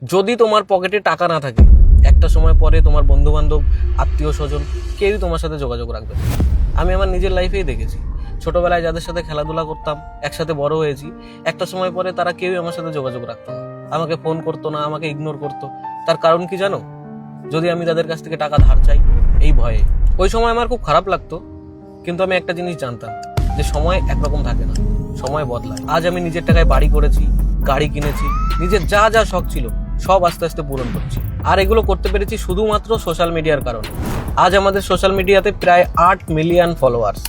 যদি তোমার পকেটে টাকা না থাকে, একটা সময় পরে তোমার বন্ধু বান্ধব, আত্মীয় স্বজন কেউই তোমার সাথে যোগাযোগ রাখবে না। আমি আমার নিজের লাইফেই দেখেছি, ছোটবেলায় যাদের সাথে খেলাধুলা করতাম, একসাথে বড় হয়েছি, একটা সময় পরে তারা কেউই আমার সাথে যোগাযোগ রাখতো না, আমাকে ফোন করতো না, আমাকে ইগনোর করতো। তার কারণ কি জানো? যদি আমি তাদের কাছ থেকে টাকা ধার চাই, এই ভয়ে। ওই সময় আমার খুব খারাপ লাগতো, কিন্তু আমি একটা জিনিস জানতাম যে সময় একরকম থাকে না, সময় বদলায়। আজ আমি নিজের টাকায় বাড়ি করেছি, গাড়ি কিনেছি, নিজের যা যা শখ ছিল সব আস্তে আস্তে পূরণ করছি। আর এগুলো করতে পেরেছি শুধুমাত্র সোশ্যাল মিডিয়ার কারণে। আজ আমাদের সোশ্যাল মিডিয়াতে প্রায় 8 মিলিয়ন ফলোয়ার্স,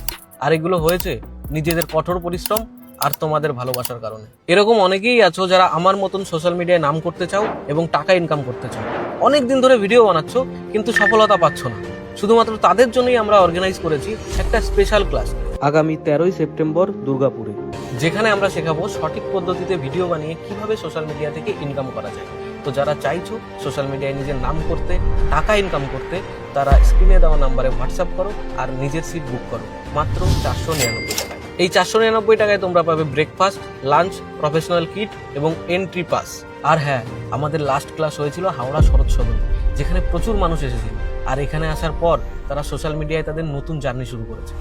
আর এগুলো হয়েছে নিজেদের কঠোর পরিশ্রম আর তোমাদের ভালোবাসার কারণে। এরকম অনেকেই আছো যারা আমার মতন সোশ্যাল মিডিয়ায় নাম করতে চাও এবং টাকা ইনকাম করতে চাও। অনেক দিন ধরে ভিডিও বানাচ্ছ কিন্তু সফলতা পাচ্ছ না। শুধুমাত্র তাদের জন্যই আমরা অর্গানাইজ করেছি একটা স্পেশাল ক্লাস আগামী 13ই সেপ্টেম্বর দুর্গাপুরে, যেখানে আমরা শেখাবো সঠিক পদ্ধতিতে ভিডিও বানিয়ে কিভাবে সোশ্যাল মিডিয়া থেকে ইনকাম করা যায়। তো যারা চাইছো সোশ্যাল মিডিয়ায় নিজের নাম করতে, টাকা ইনকাম করতে, তারা স্ক্রিনে দেওয়া নাম্বারে হোয়াটসঅ্যাপ করো আর নিজের সিট বুক করো মাত্র 499 টাকায়। এই 499 টাকায় তোমরা পাবে ব্রেকফাস্ট, লাঞ্চ, প্রফেশনাল কিট এবং এন্ট্রি পাস। আর হ্যাঁ, আমাদের লাস্ট ক্লাস হয়েছিল হাওড়া শরৎ সদন, যেখানে প্রচুর মানুষ এসেছিল। আর এখানে আসার পর তারা সোশ্যাল মিডিয়ায় তাদের নতুন জার্নি শুরু করেছে।